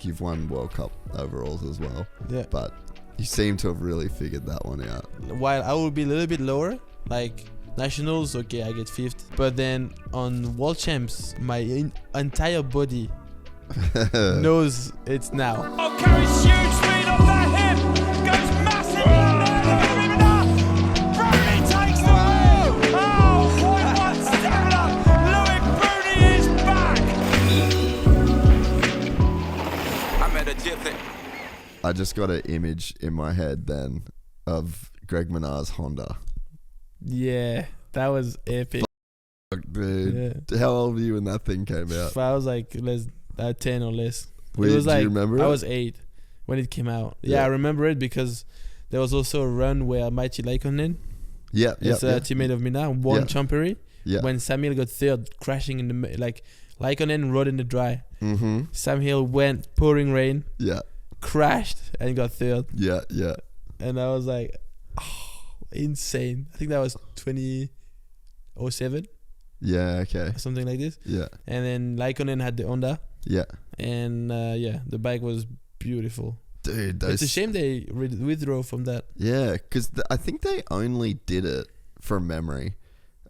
like you've won World Cup overalls as well. Yeah. But you seem to have really figured that one out. While I would be a little bit lower, like nationals, okay, I get 5th. But then on World Champs, my entire body knows it's now. Oh, carries huge speed off that hip. Goes massive on there. Bruni takes the win. Oh, what stamina. Loic Bruni is back. I'm at a gypsy. I just got an image in my head then of Greg Minnaar's Honda. Yeah, that was epic. Fuck, dude. Yeah. How old were you when that thing came out? I was like 10 or less. Wait, It was do like you remember I it? was 8 when it came out. Yeah, Yeah. I remember it because there was also a run where Mighty Laikonen, Yeah, yeah. it's a teammate of Minnaar, won Yeah. Champery Yeah. when Sam Hill got 3rd, crashing in the like Laikonen rode in the dry. Mm-hmm. Sam Hill went pouring rain, Yeah. crashed and got 3rd, Yeah, yeah. and I was like, oh, insane. I think that was 2007 Yeah, okay. or something like this. Yeah. And then Laikonen had the Honda, Yeah. and yeah, the bike was beautiful. Dude, those... It's a shame they withdraw from that. Yeah, because I think they only did it from memory.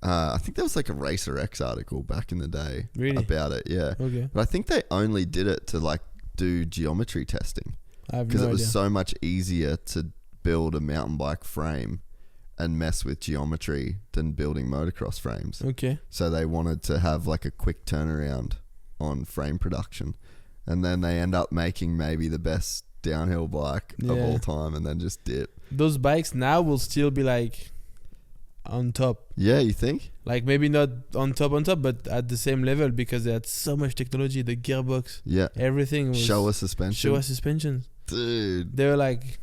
I think there was like a Racer X article back in the day Really? about it, yeah. Okay. But I think they only did it to like do geometry testing I have because no it was idea. so much easier to build a mountain bike frame and mess with geometry than building motocross frames. Okay. So they wanted to have like a quick turnaround on frame production. And then they end up making maybe the best downhill bike of Yeah. all time and then just dip. Those bikes now will still be like on top. Yeah, you think? Like maybe not on top, but at the same level because they had so much technology. The gearbox, Yeah. everything was Showa suspension. Showa suspensions. Dude. They were like,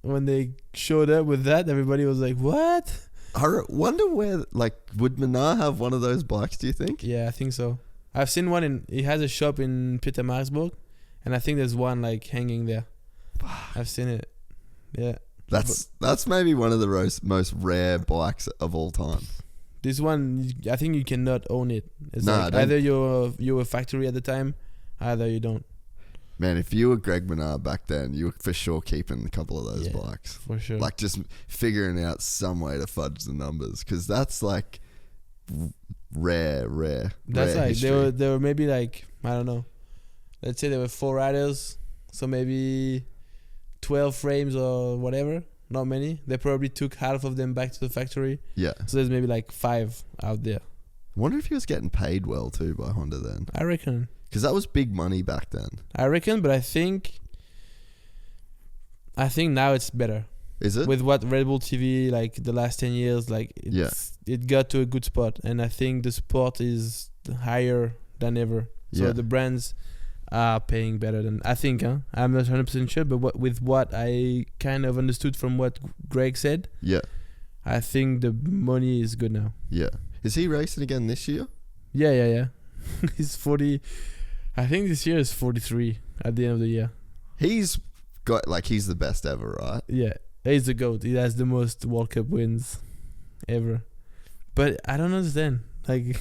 when they showed up with that, everybody was like, what? I wonder where, like, would Minnaar have one of those bikes, do you think? Yeah, I think so. I've seen one he has a shop in Pietermaritzburg, and I think there's one like hanging there. I've seen it. Yeah. That's maybe one of the most rare bikes of all time. This one, I think you cannot own it. It's Nah, like don't- either you're a factory at the time, either you don't. Man, if you were Greg Minnaar back then, you were for sure keeping a couple of those Yeah, bikes. for sure. Like, just figuring out some way to fudge the numbers. Because that's, like, rare That's like history. they were maybe like, I don't know. Let's say there were 4 riders, so maybe 12 frames or whatever. Not many. They probably took half of them back to the factory. Yeah. So there's maybe like 5 out there. I wonder if he was getting paid well, too, by Honda then. I reckon. Because that was big money back then. But I think now it's better. Is it? With what Red Bull TV, like the last 10 years, like it got to a good spot, and I think the sport is higher than ever. So Yeah. the brands are paying better than I think. I'm not 100% sure, but with what I kind of understood from what Greg said, Yeah. I think the money is good now. Yeah. Is he racing again this year? Yeah. He's 40. I think this year is 43 at the end of the year. He's got, like, he's the best ever, right? Yeah, he's the GOAT. He has the most World Cup wins ever. But I don't understand. Like,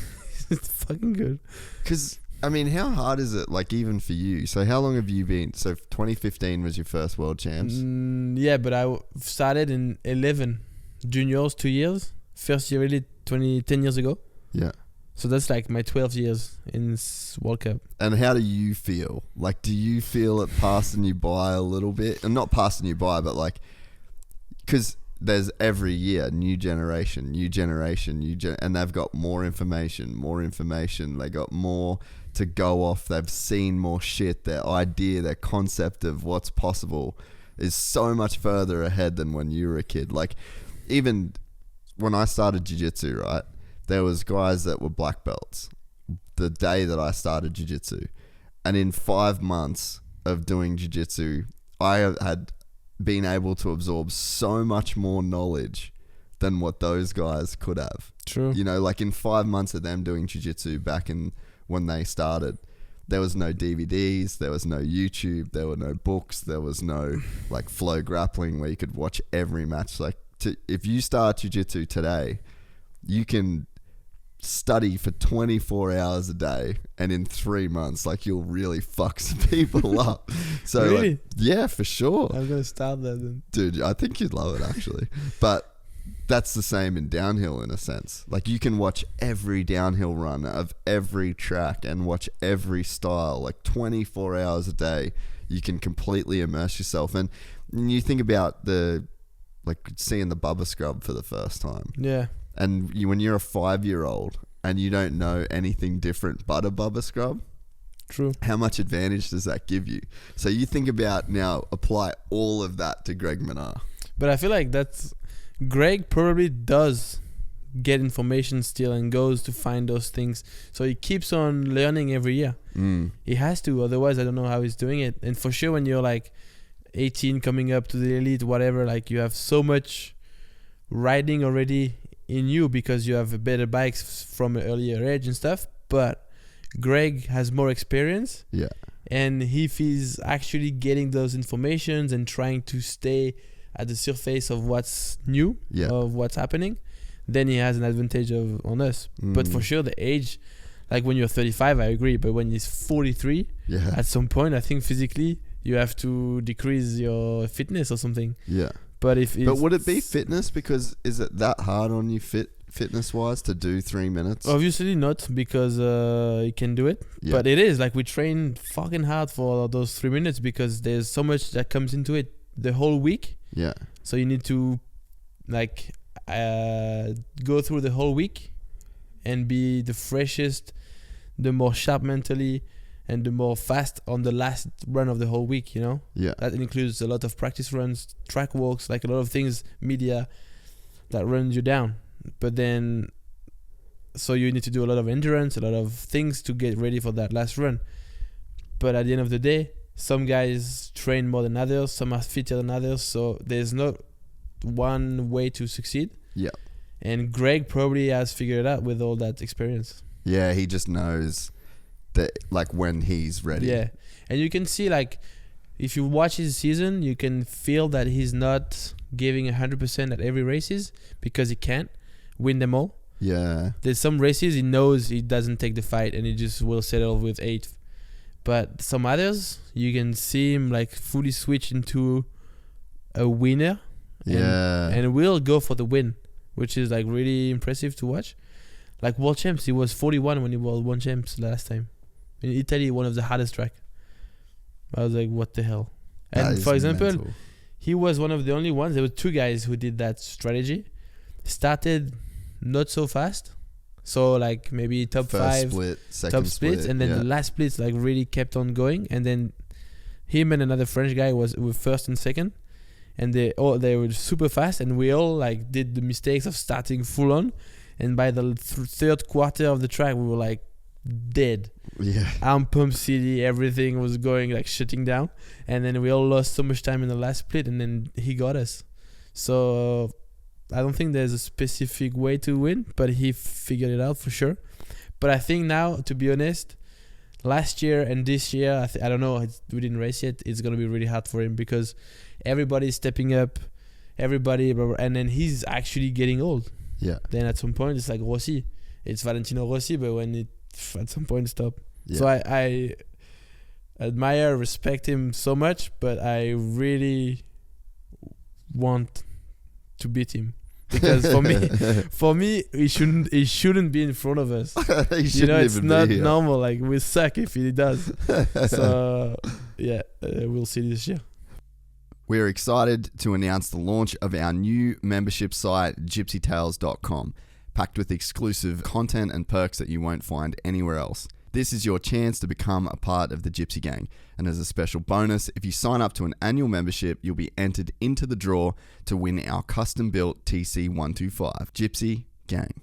it's fucking good. Because, I mean, how hard is it, like, even for you? So how long have you been? So 2015 was your first World Champs? Yeah, but I started in 11 juniors, 2 years. First year really 10 years ago. Yeah. So that's like my 12 years in World Cup. And how do you feel? Like, do you feel it passing you by a little bit? And not passing you by, but like, because there's every year, new generation, and they've got more information. They got more to go off. They've seen more shit. Their idea, their concept of what's possible is so much further ahead than when you were a kid. Like, even when I started jiu-jitsu, right? There was guys that were black belts the day that I started jiu-jitsu. And in 5 months of doing jiu-jitsu, I had been able to absorb so much more knowledge than what those guys could have. True. You know, like in 5 months of them doing jiu-jitsu back in when they started, there was no DVDs, there was no YouTube, there were no books, there was no like Flow Grappling where you could watch every match. Like, if you start jiu-jitsu today, you can study for 24 hours a day, and in 3 months, like, you'll really fuck some people up. So Really? like, yeah, for sure. I'm gonna start that then. Dude, I think you'd love it actually. But that's the same in downhill in a sense. Like you can watch every downhill run of every track and watch every style like 24 hours a day. You can completely immerse yourself. And you think about seeing the Bubba Scrub for the first time. Yeah. And when you're a 5-year-old and you don't know anything different but a Bubba Scrub, True. how much advantage does that give you? So you think about now, apply all of that to Greg Minnaar. But I feel like Greg probably does get information still and goes to find those things. So he keeps on learning every year. He has to, otherwise I don't know how he's doing it. And for sure when you're like 18 coming up to the elite, whatever, like you have so much riding already in you because you have better bikes from an earlier age and stuff. But Greg has more experience. Yeah. And if he's actually getting those informations and trying to stay at the surface of what's new, of what's happening, then he has an advantage on us. But for sure the age, like when you're 35 I agree, but when he's 43, at some point I think physically you have to decrease your fitness or something. Yeah. But would it be fitness? Because is it that hard on you fitness wise to do 3 minutes? Obviously not, because he can do it. But it is like we train fucking hard for those 3 minutes because there's so much that comes into it the whole week. Yeah. So you need to like go through the whole week and be the freshest, the more sharp mentally, and the more fast on the last run of the whole week, you know? Yeah. That includes a lot of practice runs, track walks, like a lot of things, media that runs you down. But then, so you need to do a lot of endurance, a lot of things to get ready for that last run. But at the end of the day, some guys train more than others, some are fitter than others, so there's not one way to succeed. Yeah. And Greg probably has figured it out with all that experience. Yeah, he just knows that, like, when he's ready. Yeah. And you can see, like, if you watch his season, you can feel that he's not giving 100% at every races because he can't win them all. Yeah. There's some races he knows he doesn't take the fight and he just will settle with 8th. But some others, you can see him like fully switch into a winner. And will go for the win, which is like really impressive to watch. Like World Champs, he was 41 when he won World Champs last time. In Italy, one of the hardest track. I was like, what the hell? And for example, mental. he was one of the only ones. There were 2 guys who did that strategy. Started not so fast. So like maybe top First 5, split, second top splits, and then the last splits like really kept on going. And then him and another French guy were first and second. And they were super fast, and we all like did the mistakes of starting full on. And by the third quarter of the track, we were like dead. Yeah. Arm pump city, everything was going like shutting down. And then we all lost so much time in the last split, and then he got us. So I don't think there's a specific way to win, but he figured it out for sure. But I think now, to be honest, last year and this year, I don't know, we didn't race yet. It's going to be really hard for him because everybody's stepping up, and then he's actually getting old. Yeah. Then at some point, it's like Rossi. It's Valentino Rossi, but at some point, stop. Yeah. So I admire, respect him so much, but I really want to beat him. Because for me, he shouldn't be in front of us. It's not normal. Like, we suck if he does. So yeah, we'll see this year. We're excited to announce the launch of our new membership site, gypsytales.com, packed with exclusive content and perks that you won't find anywhere else. This is your chance to become a part of the Gypsy Gang. And as a special bonus, if you sign up to an annual membership, you'll be entered into the draw to win our custom-built TC125. Gypsy Gang.